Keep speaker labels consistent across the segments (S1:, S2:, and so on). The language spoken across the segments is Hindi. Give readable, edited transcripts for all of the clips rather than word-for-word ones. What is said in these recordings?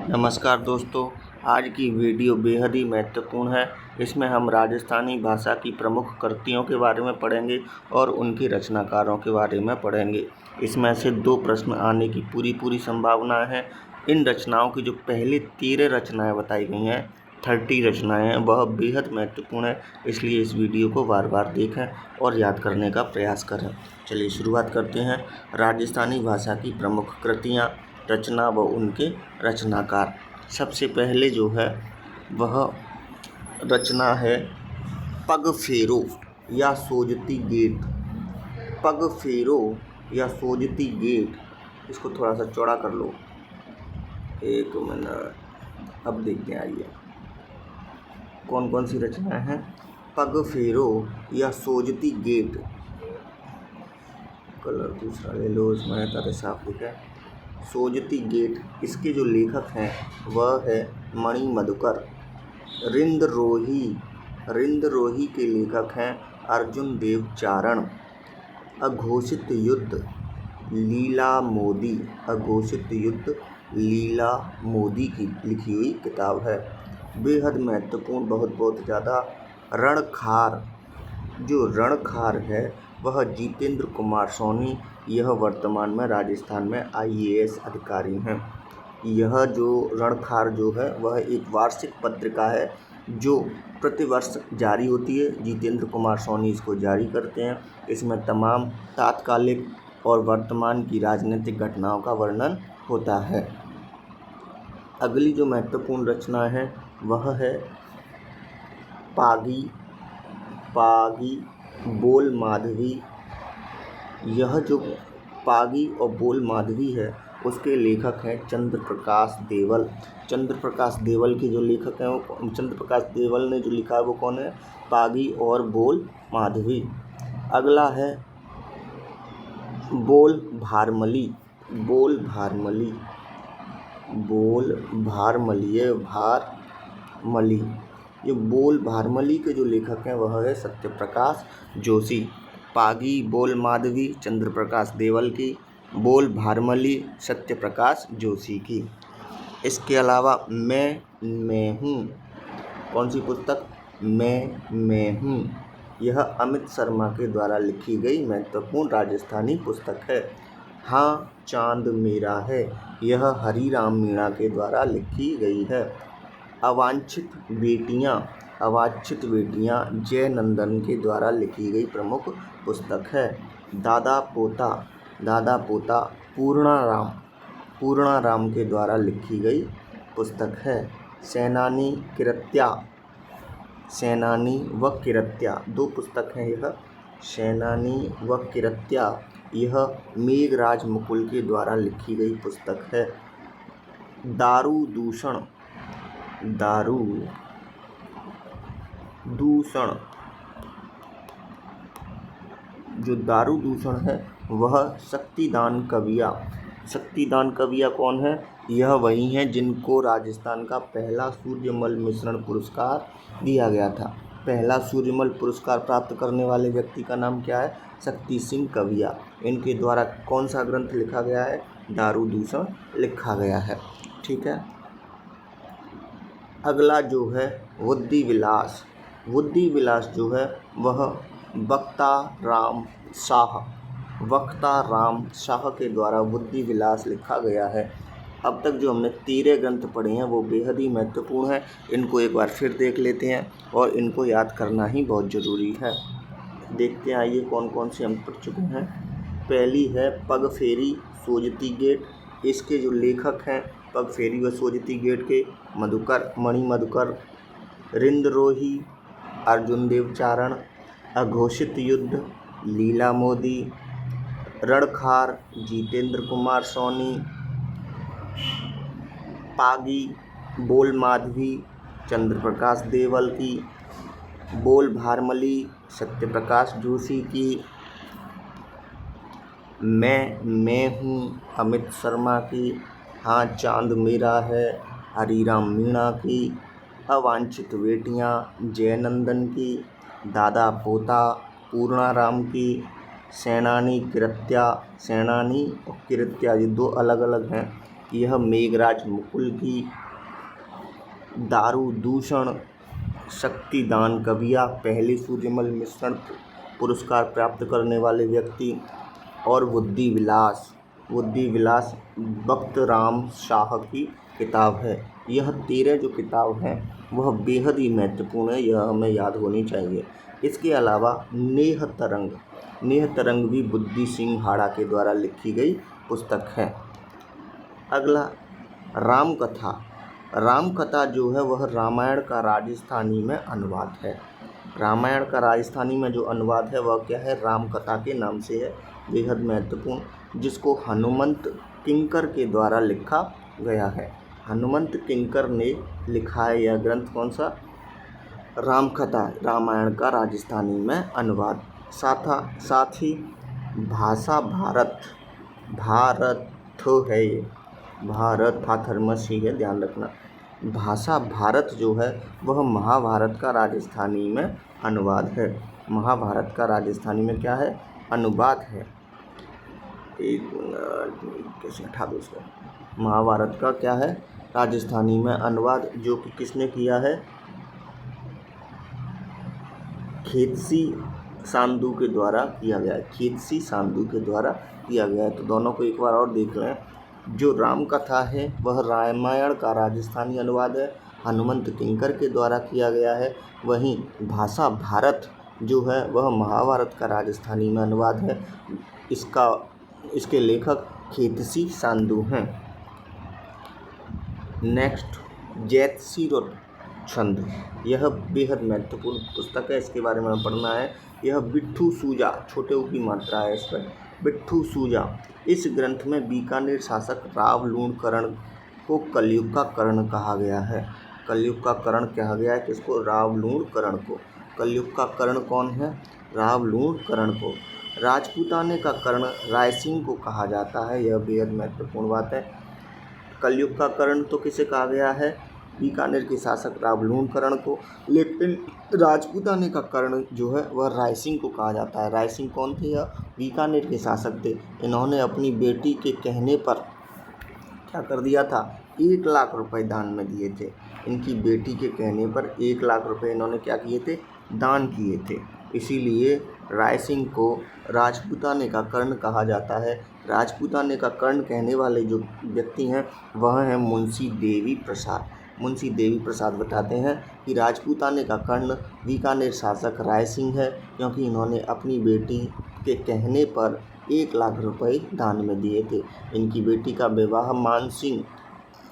S1: नमस्कार दोस्तों, आज की वीडियो बेहद ही महत्वपूर्ण है। इसमें हम राजस्थानी भाषा की प्रमुख कृतियों के बारे में पढ़ेंगे और उनके रचनाकारों के बारे में पढ़ेंगे। इसमें से 2 प्रश्न आने की पूरी संभावना है। इन रचनाओं की जो पहले 13 रचनाएं बताई गई हैं, 30 रचनाएं हैं, वह बेहद महत्वपूर्ण है। इसलिए इस वीडियो को बार देखें और याद करने का प्रयास करें। चलिए शुरुआत करते हैं। राजस्थानी भाषा की प्रमुख कृतियाँ, रचना व उनके रचनाकार। सबसे पहले जो है वह रचना है पग फेरो या सोजती गेट। पग फेरो या सोजती गेट। इसको थोड़ा सा चौड़ा कर लो, 1 मिनट। अब देखते हैं, आइए कौन कौन सी रचनाएं हैं। पग फेरो या सोजती गेट। कलर दूसरा ले लो, इसमें ताकि साफ दिखे। सोजती गेट, इसके जो लेखक हैं वह है मणि मधुकर। रिंदरोही के लेखक हैं अर्जुन देव चारण। अघोषित युद्ध लीला मोदी की लिखी हुई किताब है। बेहद महत्वपूर्ण, बहुत ज़्यादा। रणखार, जो रणखार है वह जितेंद्र कुमार सोनी। यह वर्तमान में राजस्थान में IAS अधिकारी हैं। यह जो रणखार जो है वह एक वार्षिक पत्रिका है जो प्रतिवर्ष जारी होती है। जितेंद्र कुमार सोनी इसको जारी करते हैं। इसमें तमाम तात्कालिक और वर्तमान की राजनीतिक घटनाओं का वर्णन होता है। अगली जो महत्वपूर्ण रचना है वह है पागी बोल माधवी। यह जो पागी और बोल माधवी है उसके लेखक हैं चंद्र प्रकाश देवल। चंद्र प्रकाश देवल के जो लेखक हैं वो चंद्र प्रकाश देवल ने जो लिखा है वो कौन है? पागी और बोल माधवी। अगला है बोल भारमली। ये बोल भारमली के जो लेखक हैं वह है सत्यप्रकाश जोशी। पागी बोल माधवी चंद्र प्रकाश देवल की, बोल भारमली सत्यप्रकाश जोशी की। इसके अलावा मैं हूँ, कौन सी पुस्तक? मैं हूँ। यह अमित शर्मा के द्वारा लिखी गई महत्वपूर्ण राजस्थानी पुस्तक है। हाँ चांद मेरा है, यह हरिराम मीणा के द्वारा लिखी गई है। अवांछित बेटियाँ जय नंदन के द्वारा लिखी गई प्रमुख पुस्तक है। दादा पोता पूर्णाराम के द्वारा लिखी गई पुस्तक है। सेनानी व किरत्या 2 पुस्तक हैं यह। सेनानी व किरत्या यह मेघराज मुकुल के द्वारा लिखी गई पुस्तक है। दारू दूषण जो दारू दूषण है वह शक्तिदान कविया कौन है? यह वही हैं जिनको राजस्थान का पहला सूर्यमल मिश्रण पुरस्कार दिया गया था। पहला सूर्यमल पुरस्कार प्राप्त करने वाले व्यक्ति का नाम क्या है? शक्ति सिंह कविया। इनके द्वारा कौन सा ग्रंथ लिखा गया है? दारू दूषण लिखा गया है। ठीक है। अगला जो है बुद्धि विलास जो है वह वक्ता राम शाह के द्वारा बुद्धि विलास लिखा गया है। अब तक जो हमने 13 ग्रंथ पढ़े हैं वो बेहद ही महत्वपूर्ण है। इनको एक बार फिर देख लेते हैं और इनको याद करना ही बहुत ज़रूरी है। देखते हैं, आइए कौन कौन से हम पढ़ चुके हैं। पहली है पग फेरी सोजती गेट। इसके जो लेखक हैं पग फेरी व सोजती गेट के मणि मधुकर, रिंदरोही अर्जुन देव चारण, अघोषित युद्ध लीला मोदी, रणखार जितेंद्र कुमार सोनी, पागी बोल माधवी चंद्र प्रकाश देवल की, बोल भारमली सत्यप्रकाश जोशी की, मैं हूँ अमित शर्मा की, हाँ चांद मेरा है हरिराम मीणा की, अवांछित बेटियाँ जय नंदन की, दादा पोता पूर्णाराम की, सेनानी और किरत्या ये 2 अलग अलग हैं। यह मेघराज मुकुल की, दारू दूषण, शक्तिदान कविया, पहले सूर्यमल मिश्रण पुरस्कार प्राप्त करने वाले व्यक्ति, और बुद्धि विलास भक्त राम शाह की किताब है। यह 13 जो किताब हैं वह बेहद ही महत्वपूर्ण है, यह हमें याद होनी चाहिए। इसके अलावा नेह तरंग भी बुद्धि सिंह हाड़ा के द्वारा लिखी गई पुस्तक है। अगला रामकथा जो है वह रामायण का राजस्थानी में अनुवाद है। रामायण का राजस्थानी में जो अनुवाद है वह क्या है, रामकथा के नाम से है, बेहद महत्वपूर्ण, जिसको हनुमंत किंकर के द्वारा लिखा गया है। हनुमंत किंकर ने लिखा है यह ग्रंथ, कौन सा, रामकथा, रामायण का राजस्थानी में अनुवाद। साथ ही भाषा भारत है, ये भारत फाथरमसी है, ध्यान रखना। भाषा भारत जो है वह महाभारत का राजस्थानी में अनुवाद है। महाभारत का राजस्थानी में क्या है, अनुवाद है। कैसे हटा दो इसको, महाभारत का क्या है, राजस्थानी में अनुवाद, जो कि किसने किया है, खेतसी सांदू के द्वारा किया गया है। खेतसी सांदू के द्वारा किया गया है। तो दोनों को एक बार और देख लें। जो रामकथा है वह रामायण का राजस्थानी अनुवाद है, हनुमंत किंकर के द्वारा किया गया है। वहीं भाषा भारत जो है वह महाभारत का राजस्थानी में अनुवाद है। इसके लेखक खेतसी सांदू हैं। नेक्स्ट, जैतसीर छंद, यह बेहद महत्वपूर्ण पुस्तक है, इसके बारे में पढ़ना है। यह बिट्ठू सूजा, छोटे ऊ की मात्रा है इस पर, बिट्ठू सूजा। इस ग्रंथ में बीकानेर शासक राव लूणकरण को कलयुग का कर्ण कहा गया है। कलयुग का कर्ण कहा गया है किसको, राव लूणकरण को। कलयुग का कर्ण कौन है, राव लूणकरण को। राजपूताने का कर्ण रायसिंह को कहा जाता है, यह बेहद महत्वपूर्ण बात है। कलयुग का कर्ण तो किसे कहा गया है, बीकानेर के शासक राव लूणकरण को, लेकिन राजपूताने का कर्ण जो है वह रायसिंह को कहा जाता है। रायसिंह कौन थे, यह बीकानेर के शासक थे। इन्होंने अपनी बेटी के कहने पर क्या कर दिया था, 1 लाख रुपए दान में दिए थे। इनकी बेटी के कहने पर 1 लाख रुपए इन्होंने क्या किए थे, दान किए थे। इसीलिए रायसिंह को राजपूताने का कर्ण कहा जाता है। राजपूताने का कर्ण कहने वाले जो व्यक्ति हैं वह हैं मुंशी देवी प्रसाद। मुंशी देवी प्रसाद बताते हैं कि राजपूताने का कर्ण बीकानेर शासक रायसिंह है, क्योंकि इन्होंने अपनी बेटी के कहने पर 1 लाख रुपए दान में दिए थे। इनकी बेटी का विवाह मानसिंह,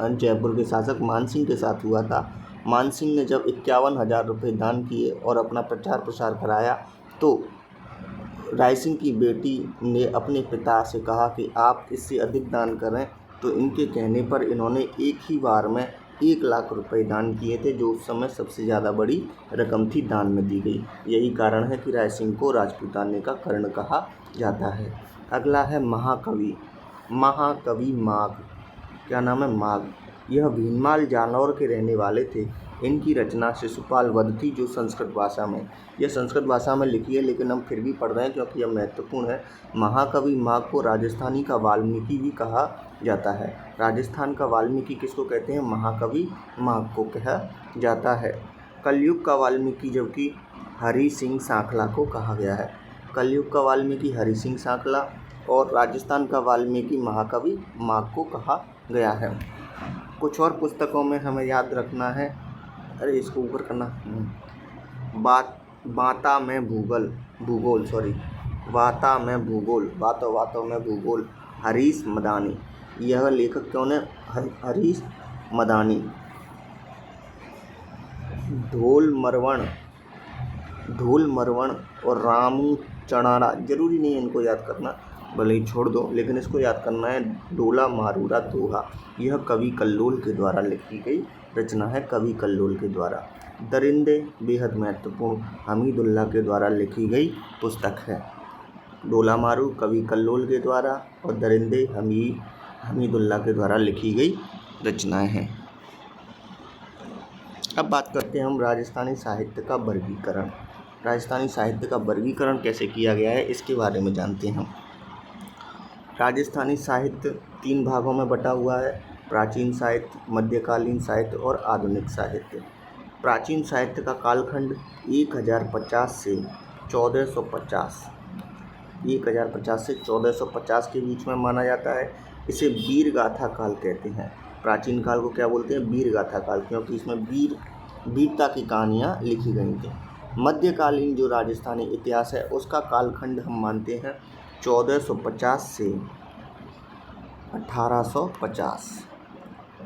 S1: जयपुर के शासक मानसिंह के साथ हुआ था। मानसिंह ने जब 51,000 रुपये दान किए और अपना प्रचार प्रसार कराया, तो रायसिंह की बेटी ने अपने पिता से कहा कि आप इससे अधिक दान करें। तो इनके कहने पर इन्होंने एक ही बार में 1 लाख रुपए दान किए थे, जो उस समय सबसे ज़्यादा बड़ी रकम थी दान में दी गई। यही कारण है कि रायसिंह को राजपूताने का कर्ण कहा जाता है। अगला है महाकवि माघ। क्या नाम है, माघ। यह भीनमाल जालौर के रहने वाले थे। इनकी रचना शिशुपाल वध थी, जो संस्कृत भाषा में लिखी है, लेकिन हम फिर भी पढ़ रहे हैं क्योंकि यह महत्वपूर्ण है। महाकवि माघ को राजस्थानी का वाल्मीकि भी कहा जाता है। राजस्थान का वाल्मीकि किसको कहते हैं, महाकवि माघ को कहा जाता है। कलयुग का वाल्मीकि जबकि हरि सिंह सांखला को कहा गया है। कलयुग का वाल्मीकि हरि सिंह सांखला और राजस्थान का वाल्मीकि महाकवि माघ को कहा गया है। कुछ और पुस्तकों में हमें याद रखना है, अरे इसको ऊपर करना, बातों में भूगोल, हरीश मदानी। यह लेखक कौन है, हरीश मदानी। ढोल मरवण और रामू चणारा, जरूरी नहीं है इनको याद करना, भले ही छोड़ दो, लेकिन इसको याद करना है। डोला मारूरा दोहा, यह कवि कल्लोल के द्वारा लिखी गई रचना है, कवि कल्लोल के द्वारा। दरिंदे बेहद महत्वपूर्ण, हमीदुल्लाह के द्वारा लिखी गई पुस्तक है। डोला मारू कवि कल्लोल के द्वारा और दरिंदे हमीदुल्लाह के द्वारा लिखी गई रचनाएं हैं। अब बात करते हैं हम राजस्थानी साहित्य का वर्गीकरण। राजस्थानी साहित्य का वर्गीकरण कैसे किया गया है, इसके बारे में जानते हैं हम। राजस्थानी साहित्य 3 भागों में बटा हुआ है। प्राचीन साहित्य, मध्यकालीन साहित्य और आधुनिक साहित्य। प्राचीन साहित्य का कालखंड 1050 से 1450 से 1450 के बीच में माना जाता है। इसे वीर गाथा काल कहते हैं। प्राचीन काल को क्या बोलते हैं? वीर गाथा काल, क्योंकि इसमें वीरता की कहानियाँ लिखी गई थी। मध्यकालीन जो राजस्थानी इतिहास है उसका कालखंड हम मानते हैं 1450 से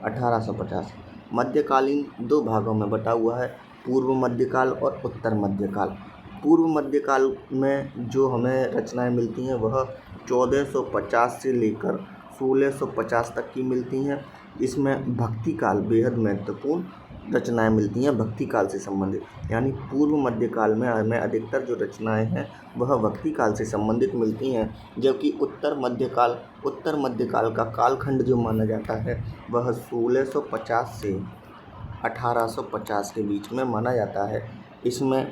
S1: 1850। मध्यकालीन दो भागों में बटा हुआ है, पूर्व मध्यकाल और उत्तर मध्यकाल। पूर्व मध्यकाल में जो हमें रचनाएं मिलती हैं वह 1450 से लेकर 1650 तक की मिलती हैं। इसमें भक्ति काल बेहद महत्वपूर्ण रचनाएं मिलती हैं, भक्ति काल से संबंधित। यानी पूर्व मध्यकाल में हमें अधिकतर जो रचनाएं हैं वह भक्ति काल से संबंधित मिलती हैं, जबकि उत्तर मध्यकाल का कालखंड जो माना जाता है वह 1650 से 1850 के बीच में माना जाता है। इसमें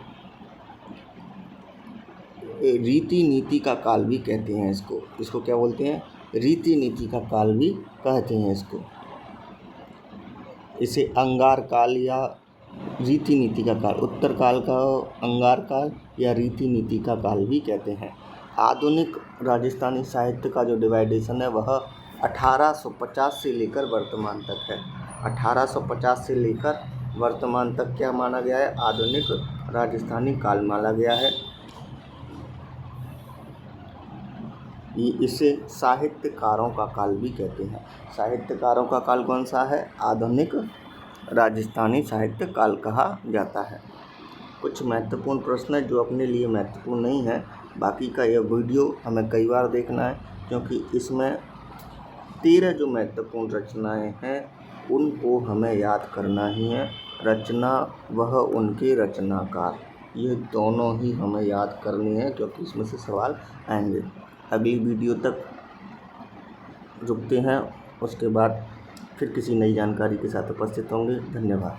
S1: रीति नीति का काल भी कहते हैं इसको क्या बोलते हैं? रीति नीति का काल भी कहते हैं इसको। इसे अंगार काल या रीति नीति का काल, उत्तर काल का अंगार काल या रीति नीति का काल भी कहते हैं। आधुनिक राजस्थानी साहित्य का जो डिवाइडेशन है वह 1850 से लेकर वर्तमान तक है। 1850 से लेकर वर्तमान तक क्या माना गया है? आधुनिक राजस्थानी काल माना गया है। इसे साहित्यकारों का काल भी कहते हैं। साहित्यकारों का काल कौन सा है? आधुनिक राजस्थानी साहित्य काल कहा जाता है। कुछ महत्वपूर्ण प्रश्न है जो अपने लिए महत्वपूर्ण नहीं है, बाकी का यह वीडियो हमें कई बार देखना है, क्योंकि इसमें 13 जो महत्वपूर्ण रचनाएं हैं उनको हमें याद करना ही है। रचना वह उनके रचनाकार, ये दोनों ही हमें याद करनी है, क्योंकि इसमें से सवाल आएंगे। अगली वीडियो तक रुकते हैं, उसके बाद फिर किसी नई जानकारी के साथ उपस्थित होंगे। धन्यवाद।